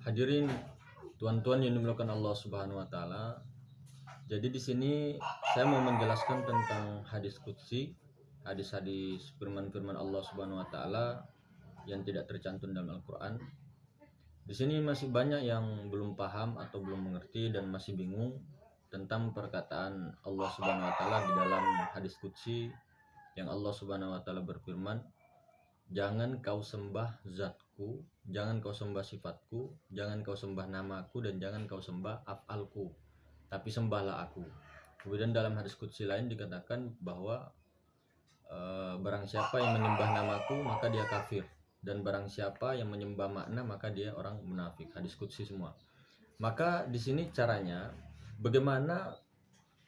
Hadirin tuan-tuan yang dimuliakan Allah Subhanahu wa taala. Jadi di sini saya mau menjelaskan tentang hadis qudsi, hadis-hadis firman-firman Allah Subhanahu wa taala yang tidak tercantum dalam Al-Qur'an. Di sini masih banyak yang belum paham atau belum mengerti dan masih bingung tentang perkataan Allah Subhanahu wa taala di dalam hadis qudsi yang Allah Subhanahu wa taala berfirman, "Jangan kau sembah zatku, jangan kau sembah sifatku, jangan kau sembah namaku, dan jangan kau sembah af'alku, tapi sembahlah aku." Kemudian dalam hadis qudsi lain dikatakan bahwa barang siapa yang menyembah namaku maka dia kafir, dan barang siapa yang menyembah makna maka dia orang munafik. Hadis qudsi semua. Maka di sini caranya bagaimana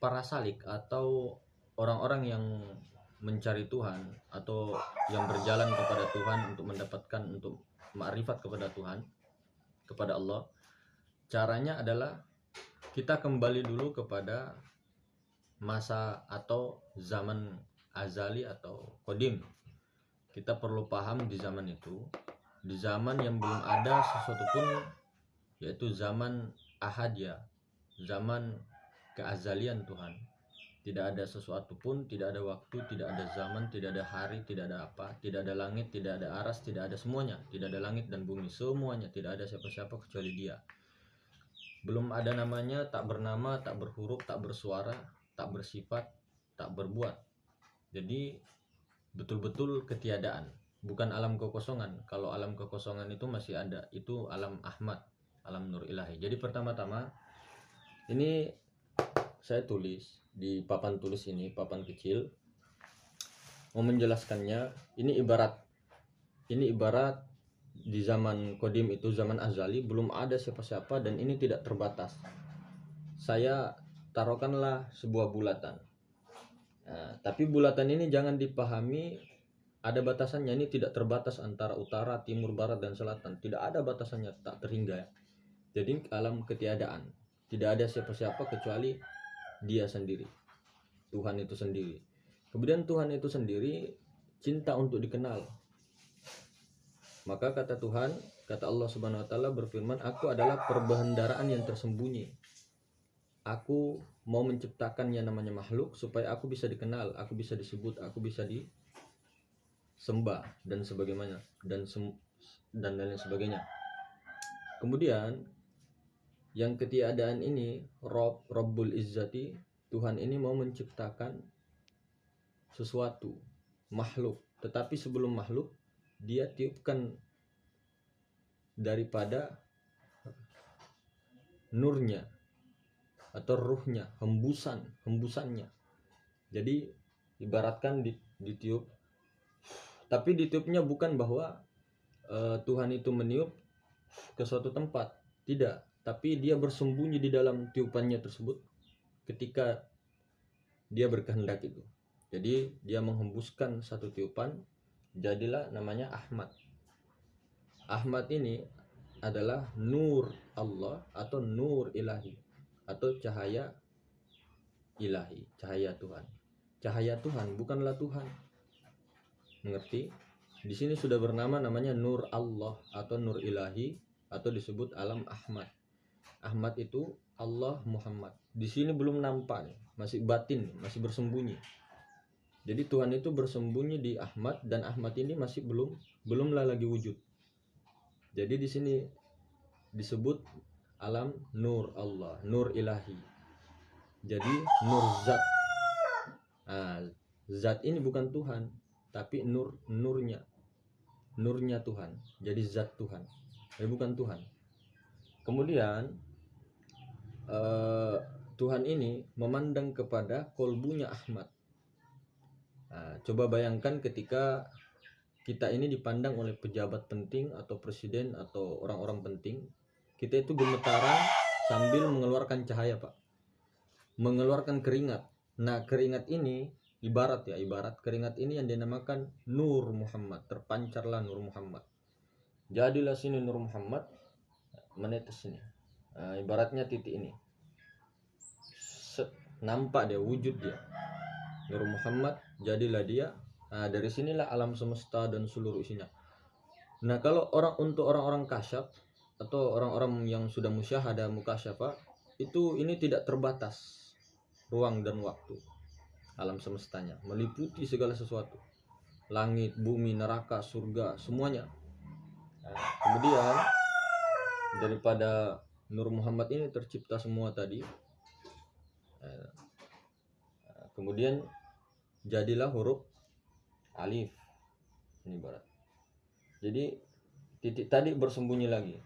para salik atau orang-orang yang mencari Tuhan atau yang berjalan kepada Tuhan untuk mendapatkan, untuk ma'rifat kepada Tuhan, kepada Allah. Caranya adalah kita kembali dulu kepada masa atau zaman azali atau qadim. Kita perlu paham di zaman itu, di zaman yang belum ada sesuatu pun, yaitu zaman ahadiyah, zaman keazalian Tuhan. Tidak ada sesuatu pun, tidak ada waktu, tidak ada zaman, tidak ada hari, tidak ada apa, tidak ada langit, tidak ada aras, tidak ada semuanya, tidak ada langit dan bumi, semuanya, tidak ada siapa-siapa kecuali Dia. Belum ada namanya, tak bernama, tak berhuruf, tak bersuara, tak bersifat, tak berbuat. Jadi betul-betul ketiadaan, bukan alam kekosongan. Kalau alam kekosongan itu masih ada, itu alam Ahmad, alam Nur Ilahi. Jadi pertama-tama ini saya tulis di papan tulis ini, papan kecil, mau menjelaskannya. Ini ibarat di zaman qadim itu, zaman azali, belum ada siapa-siapa dan ini tidak terbatas. Saya taruhkanlah sebuah bulatan. Nah, tapi bulatan ini jangan dipahami ada batasannya. Ini tidak terbatas antara utara, timur, barat, dan selatan. Tidak ada batasannya, tak terhingga. Jadi alam ketiadaan, tidak ada siapa-siapa kecuali Dia sendiri, Tuhan itu sendiri. Kemudian Tuhan itu sendiri cinta untuk dikenal. Maka kata Tuhan, kata Allah Subhanahu wa taala berfirman, "Aku adalah perbendaharaan yang tersembunyi. Aku mau menciptakan yang namanya makhluk supaya aku bisa dikenal, aku bisa disebut, aku bisa disembah dan sebagaimana dan lain sebagainya." Kemudian yang ketiadaan ini, Rabbul Izzati, Tuhan ini mau menciptakan sesuatu, makhluk. Tetapi sebelum makhluk, Dia tiupkan daripada nurnya atau ruhnya, hembusannya. Jadi ibaratkan ditiup, tapi ditiupnya bukan bahwa Tuhan itu meniup ke suatu tempat, tidak. Tapi Dia bersembunyi di dalam tiupannya tersebut ketika Dia berkehendak itu. Jadi Dia menghembuskan satu tiupan, jadilah namanya Ahmad. Ahmad ini adalah nur Allah atau nur ilahi atau cahaya ilahi, cahaya Tuhan. Cahaya Tuhan, bukanlah Tuhan. Mengerti? Di sini sudah bernama namanya nur Allah atau nur ilahi atau disebut alam Ahmad. Ahmad itu Allah Muhammad. Di sini belum nampak, masih batin, masih bersembunyi. Jadi Tuhan itu bersembunyi di Ahmad dan Ahmad ini masih belumlah lagi wujud. Jadi di sini disebut alam nur Allah, nur ilahi. Jadi nur zat. Nah, zat ini bukan Tuhan, tapi nurnya Tuhan. Jadi zat Tuhan, tapi bukan Tuhan. Kemudian Tuhan ini memandang kepada kolbunya Ahmad. Nah, coba bayangkan ketika kita ini dipandang oleh pejabat penting atau presiden atau orang-orang penting, kita itu gemetaran sambil mengeluarkan cahaya, Pak. Mengeluarkan keringat. Nah, keringat ini ibarat keringat ini yang dinamakan Nur Muhammad. Terpancarlah Nur Muhammad. Jadilah sini Nur Muhammad menetes sini. Nah, ibaratnya titik ini. Nampak dia, wujud dia. Nur Muhammad, jadilah dia. Nah, dari sinilah alam semesta dan seluruh isinya. Nah, kalau untuk orang-orang kasyaf, atau orang-orang yang sudah musyahada mukasyafah itu, ini tidak terbatas ruang dan waktu. Alam semestanya meliputi segala sesuatu, langit, bumi, neraka, surga, semuanya. Nah, kemudian daripada Nur Muhammad ini tercipta semua tadi. Kemudian jadilah huruf alif ini barat. Jadi titik tadi bersembunyi lagi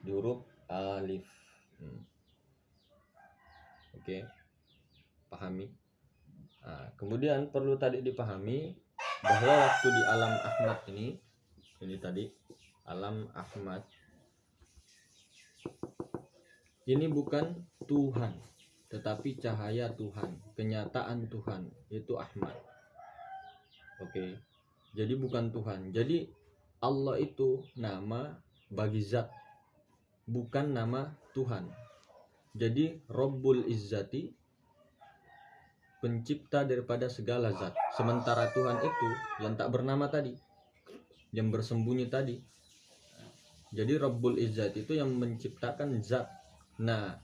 di huruf alif. Oke, pahami. Nah, kemudian perlu tadi dipahami bahwa waktu di alam Ahmad ini tadi alam Ahmad ini bukan Tuhan, tetapi cahaya Tuhan, kenyataan Tuhan, itu Ahmad. Oke. Jadi bukan Tuhan. Jadi Allah itu nama bagi zat, bukan nama Tuhan. Jadi Rabbul Izzati, pencipta daripada segala zat. Sementara Tuhan itu yang tak bernama tadi, yang bersembunyi tadi. Jadi Rabbul Izzati itu yang menciptakan zat. Nah,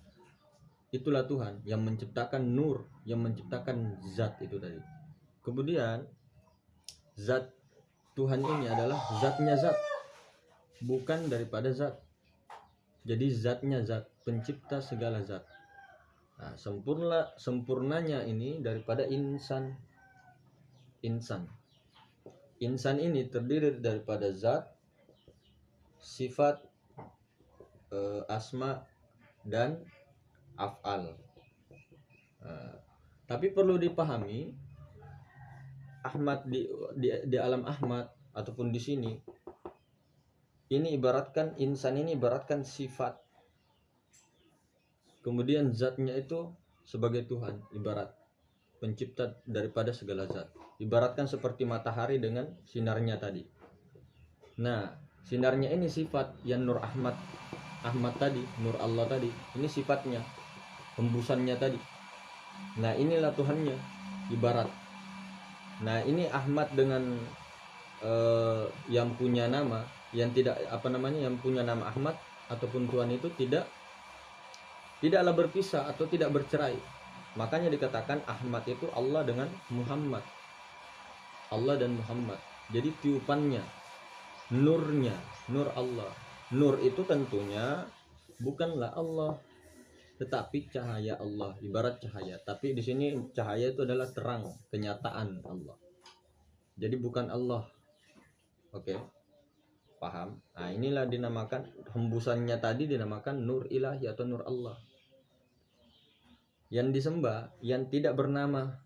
itulah Tuhan yang menciptakan nur, yang menciptakan zat itu tadi. Kemudian zat Tuhan ini adalah zatnya zat, bukan daripada zat. Jadi zatnya zat, pencipta segala zat. Nah, sempurnanya ini daripada insan. Insan ini terdiri daripada zat, sifat, asma dan af'al. Tapi perlu dipahami, Ahmad di alam Ahmad ataupun di sini ini ibaratkan insan ini ibaratkan sifat, kemudian zatnya itu sebagai Tuhan, ibarat pencipta daripada segala zat, ibaratkan seperti matahari dengan sinarnya tadi. Nah, sinarnya ini sifat yang Nur Ahmad tadi, Nur Allah tadi, ini sifatnya, hembusannya tadi. Nah, inilah Tuhannya, ibarat. Nah, ini Ahmad dengan yang punya nama, yang tidak yang punya nama Ahmad ataupun Tuhan itu tidaklah berpisah atau tidak bercerai. Makanya dikatakan Ahmad itu Allah dengan Muhammad. Allah dan Muhammad. Jadi tiupannya, nurnya, nur Allah. Nur itu tentunya bukanlah Allah, tetapi cahaya Allah, ibarat cahaya. Tapi di sini cahaya itu adalah terang, kenyataan Allah. Jadi bukan Allah. Oke. Paham? Nah, inilah dinamakan, hembusannya tadi dinamakan nur ilahi atau nur Allah. Yang disembah, yang tidak bernama,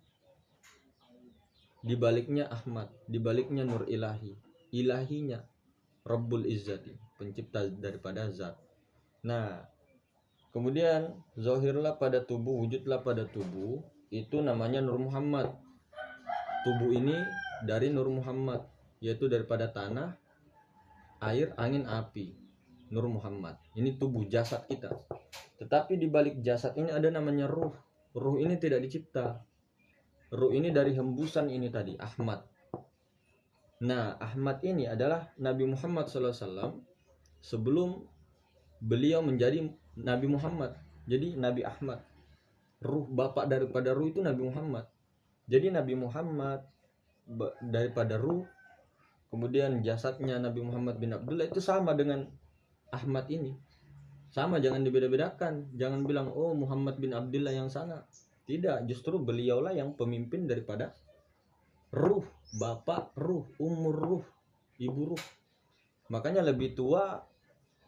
dibaliknya Ahmad, dibaliknya nur ilahi, ilahinya Rabbul Izzati, pencipta daripada zat. Nah, kemudian zahirlah pada tubuh, wujudlah pada tubuh, itu namanya Nur Muhammad. Tubuh ini dari Nur Muhammad, yaitu daripada tanah, air, angin, api. Nur Muhammad. Ini tubuh jasad kita. Tetapi di balik jasad ini ada namanya ruh. Ruh ini tidak dicipta. Ruh ini dari hembusan ini tadi, Ahmad. Nah, Ahmad ini adalah Nabi Muhammad SAW sebelum beliau menjadi Nabi Muhammad. Jadi Nabi Ahmad. Ruh, bapak daripada ruh itu Nabi Muhammad. Jadi Nabi Muhammad daripada ruh, kemudian jasadnya Nabi Muhammad bin Abdullah itu sama dengan Ahmad ini. Sama, jangan dibeda-bedakan. Jangan bilang, oh Muhammad bin Abdullah yang sana. Tidak, justru beliaulah yang pemimpin daripada ruh, bapak ruh, umur ruh, ibu ruh. Makanya lebih tua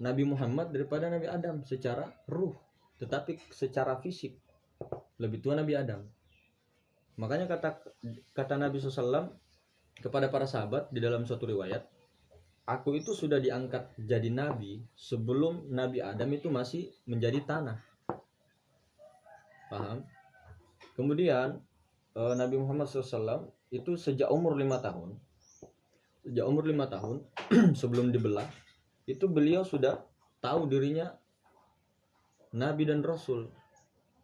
Nabi Muhammad daripada Nabi Adam secara ruh. Tetapi secara fisik lebih tua Nabi Adam. Makanya kata Nabi SAW kepada para sahabat di dalam suatu riwayat, aku itu sudah diangkat jadi nabi sebelum Nabi Adam itu masih menjadi tanah. Paham? Kemudian Nabi Muhammad SAW itu sejak umur 5 tahun. Sejak umur 5 tahun sebelum dibelah, itu beliau sudah tahu dirinya Nabi dan Rasul.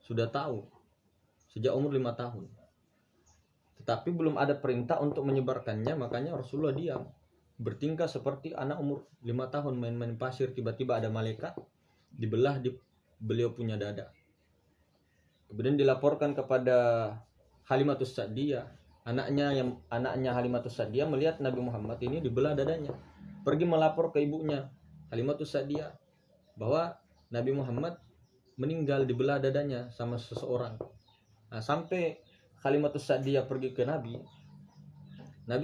Sudah tahu sejak umur 5 tahun. Tetapi belum ada perintah untuk menyebarkannya, makanya Rasulullah diam. bertingkah seperti anak umur 5 tahun main-main pasir, tiba-tiba ada malaikat dibelah di beliau punya dada. Kemudian dilaporkan kepada Halimatus Sa'diyah, anaknya Halimatus Sa'diyah melihat Nabi Muhammad ini dibelah dadanya. Pergi melapor ke ibunya Halimatus Sa'diyah bahwa Nabi Muhammad meninggal dibelah dadanya sama seseorang. Nah, sampai Halimatus Sa'diyah pergi ke Nabi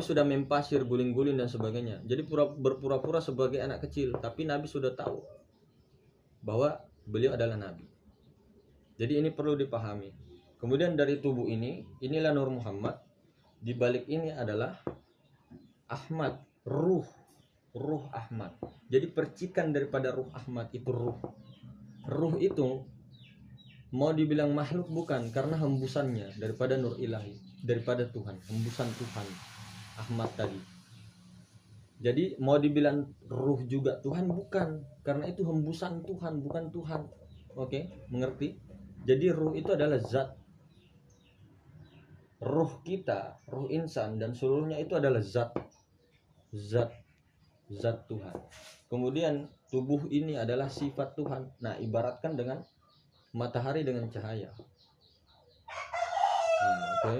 sudah main pasir, guling-guling dan sebagainya. Jadi berpura-pura sebagai anak kecil, tapi Nabi sudah tahu bahwa beliau adalah Nabi. Jadi ini perlu dipahami. Kemudian dari tubuh ini, inilah Nur Muhammad. Di balik ini adalah Ahmad, ruh Ahmad. Jadi percikan daripada ruh Ahmad itu ruh. Ruh itu mau dibilang makhluk bukan, karena hembusannya daripada nur ilahi, daripada Tuhan, hembusan Tuhan. Ahmad tadi. Jadi mau dibilang ruh juga Tuhan bukan, karena itu hembusan Tuhan, bukan Tuhan. Oke, mengerti? Jadi ruh itu adalah zat. Ruh kita, ruh insan dan seluruhnya itu adalah zat Tuhan. Kemudian tubuh ini adalah sifat Tuhan. Nah, ibaratkan dengan matahari dengan cahaya. Nah, oke.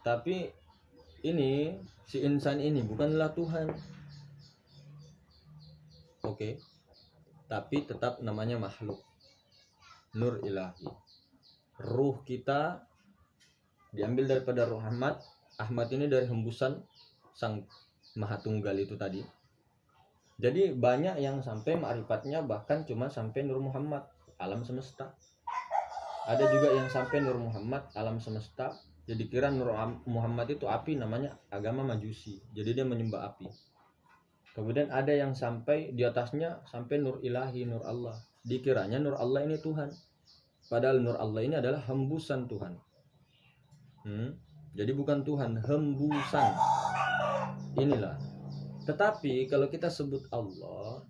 Tapi ini si insan ini bukanlah Tuhan. Oke. Tapi tetap namanya makhluk. Nur ilahi. Ruh kita diambil daripada ruh Ahmad. Ahmad ini dari hembusan Sang Maha Tunggal itu tadi. Jadi banyak yang sampai ma'rifatnya bahkan cuma sampai Nur Muhammad, alam semesta. Ada juga yang sampai Nur Muhammad, alam semesta. Jadi kira Nur Muhammad itu api, namanya agama Majusi. Jadi dia menyembah api. Kemudian ada yang sampai di atasnya sampai Nur Ilahi, Nur Allah. Dikiranya Nur Allah ini Tuhan. Padahal Nur Allah ini adalah hembusan Tuhan. Jadi bukan Tuhan, hembusan. Inilah. Tetapi kalau kita sebut Allah,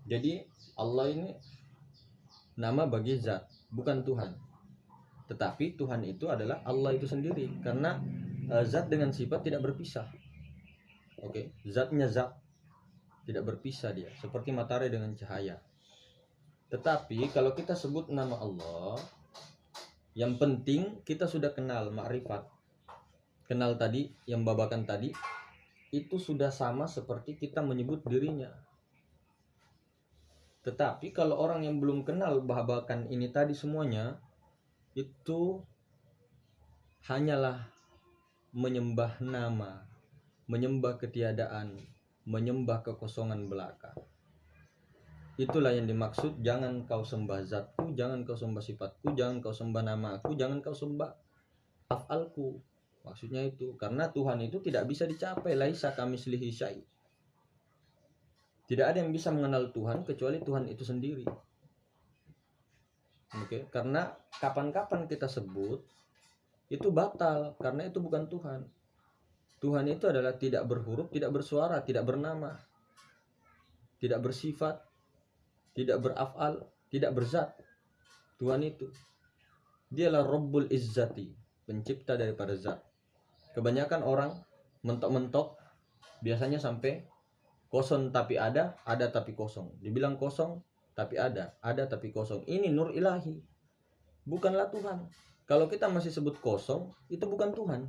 jadi Allah ini nama bagi zat, bukan Tuhan. Tetapi Tuhan itu adalah Allah itu sendiri, karena zat dengan sifat tidak berpisah. Oke, zatnya zat tidak berpisah dia, seperti matahari dengan cahaya. Tetapi kalau kita sebut nama Allah, yang penting kita sudah kenal ma'rifat. Kenal tadi, yang babakan tadi, itu sudah sama seperti kita menyebut dirinya. Tetapi kalau orang yang belum kenal babakan ini tadi semuanya, itu hanyalah menyembah nama, menyembah ketiadaan, menyembah kekosongan belaka. Itulah yang dimaksud, jangan kau sembah zatku, jangan kau sembah sifatku, jangan kau sembah nama aku, jangan kau sembah af'alku. Maksudnya itu, karena Tuhan itu tidak bisa dicapai, laisa kamitslihi syai'. Tidak ada yang bisa mengenal Tuhan kecuali Tuhan itu sendiri. Oke, karena kapan-kapan kita sebut itu batal, karena itu bukan Tuhan. Tuhan itu adalah tidak berhuruf, tidak bersuara, tidak bernama, tidak bersifat, tidak beraf'al, tidak berzat. Tuhan itu dialah Rabbul Izzati, pencipta daripada zat. Kebanyakan orang mentok-mentok biasanya sampai kosong tapi ada tapi kosong. Dibilang kosong tapi ada tapi kosong. Ini nur ilahi, bukanlah Tuhan. Kalau kita masih sebut kosong, itu bukan Tuhan,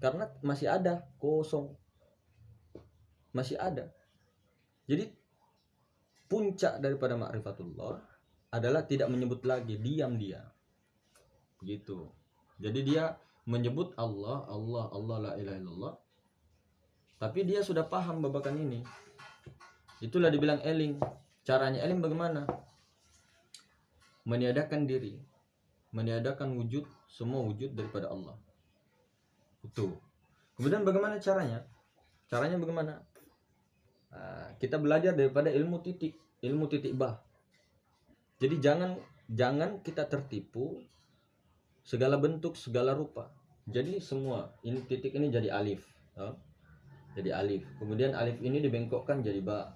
karena masih ada kosong, masih ada. Jadi puncak daripada ma'rifatullah adalah tidak menyebut lagi, diam dia, begitu. Jadi dia menyebut Allah la ilaha illallah, tapi dia sudah paham babakan ini. Itulah dibilang eling. Caranya eling bagaimana? Meniadakan diri, meniadakan wujud, semua wujud daripada Allah. Itu. Kemudian bagaimana caranya? Caranya bagaimana? Kita belajar daripada ilmu titik bah. Jadi jangan kita tertipu segala bentuk, segala rupa. Jadi semua ini titik ini jadi alif, jadi alif. Kemudian alif ini dibengkokkan jadi ba,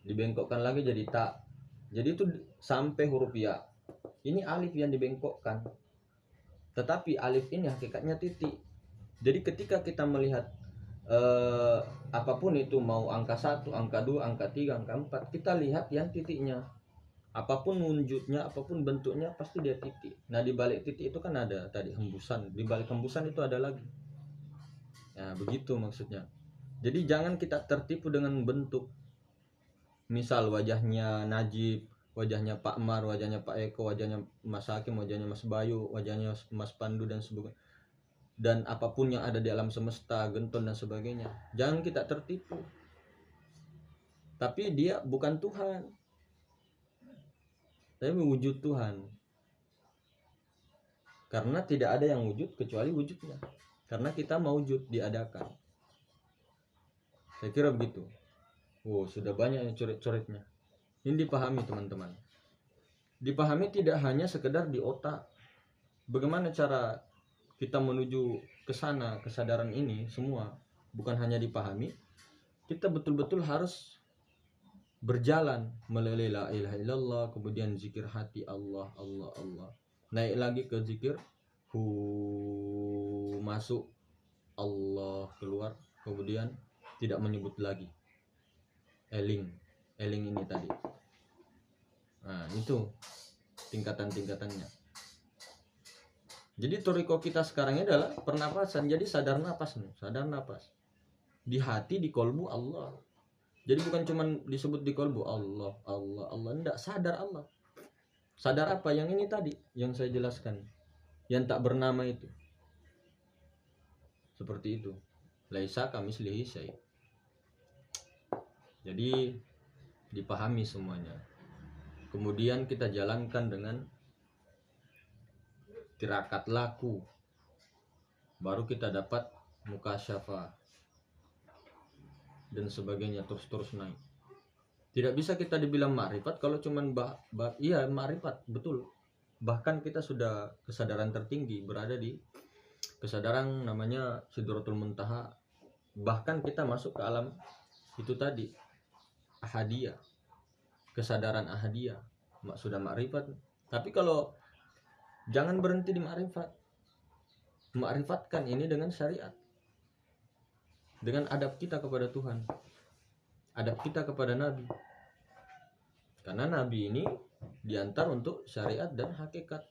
dibengkokkan lagi jadi ta. Jadi itu sampai huruf ya. Ini alif yang dibengkokkan. Tetapi alif ini hakikatnya titik. Jadi ketika kita melihat apapun itu, mau angka 1, angka 2, angka 3, angka 4, kita lihat yang titiknya. Apapun wujudnya, apapun bentuknya, pasti dia titik. Nah, di balik titik itu kan ada tadi hembusan, di balik hembusan itu ada lagi. Nah, begitu maksudnya. Jadi jangan kita tertipu dengan bentuk. Misal wajahnya Najib, wajahnya Pak Mar, wajahnya Pak Eko, wajahnya Mas Hakim, wajahnya Mas Bayu, wajahnya Mas Pandu dan sebagainya. Dan apapun yang ada di alam semesta, Genton dan sebagainya, jangan kita tertipu. Tapi dia bukan Tuhan, tapi wujud Tuhan. Karena tidak ada yang wujud kecuali wujudnya. Karena kita maujud, diadakan. Saya kira begitu. Wow, sudah banyak yang coret-coretnya. Ini dipahami teman-teman. Dipahami tidak hanya sekedar di otak. Bagaimana cara kita menuju ke sana, kesadaran ini semua bukan hanya dipahami, kita betul-betul harus berjalan melalui la ilaha illallah, kemudian zikir hati Allah, Allah, Allah. Naik lagi ke zikir masuk, Allah keluar, kemudian tidak menyebut lagi. Eling ini tadi. Nah, itu tingkatan-tingkatannya. Jadi toriko kita sekarang ini adalah pernapasan. Jadi sadar napas nih, sadar napas. Di hati, di kolbu Allah. Jadi bukan cuma disebut di kolbu Allah, Allah, Allah. Enggak, sadar Allah. Sadar apa? Yang ini tadi, yang saya jelaskan. Yang tak bernama itu. Seperti itu. Laisa kamislihi syai'. Jadi dipahami semuanya. Kemudian kita jalankan dengan tirakat laku, baru kita dapat mukasyafah dan sebagainya, terus naik. Tidak bisa kita dibilang makrifat kalau cuman iya makrifat, betul. Bahkan kita sudah kesadaran tertinggi, berada di kesadaran namanya Sidratul Muntaha. Bahkan kita masuk ke alam itu tadi, ahadiyah, kesadaran ahadiyah, sudah makrifat. Tapi kalau jangan berhenti di makrifat. Makrifatkan ini dengan syariat. Dengan adab kita kepada Tuhan. Adab kita kepada Nabi. Karena Nabi ini diantar untuk syariat dan hakikat.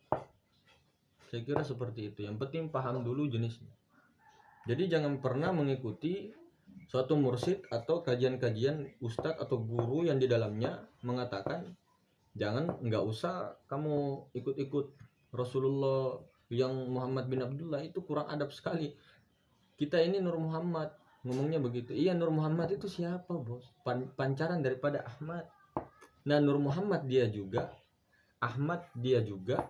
Saya kira seperti itu. Yang penting paham dulu jenisnya. Jadi jangan pernah mengikuti suatu mursyid atau kajian-kajian ustadz atau guru yang di dalamnya mengatakan nggak usah kamu ikut-ikut Rasulullah, yang Muhammad bin Abdullah itu kurang adab sekali. Kita ini Nur Muhammad, ngomongnya begitu. Iya, Nur Muhammad itu siapa, bos? Pancaran daripada Ahmad. Nah, Nur Muhammad dia juga, Ahmad dia juga.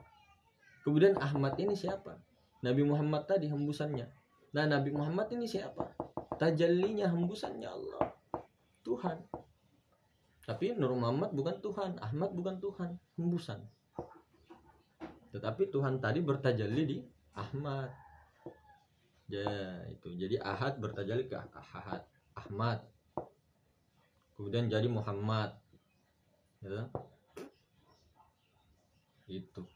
Kemudian Ahmad ini siapa? Nabi Muhammad tadi hembusannya. Nah, Nabi Muhammad ini siapa? Tajallinya, hembusannya Allah, Tuhan. Tapi Nur Muhammad bukan Tuhan, Ahmad bukan Tuhan, hembusan. Tetapi Tuhan tadi bertajalli di Ahmad. Ya, itu. Jadi Ahad bertajalli ke Ahad, Ahmad. Kemudian jadi Muhammad. Ya. Itu.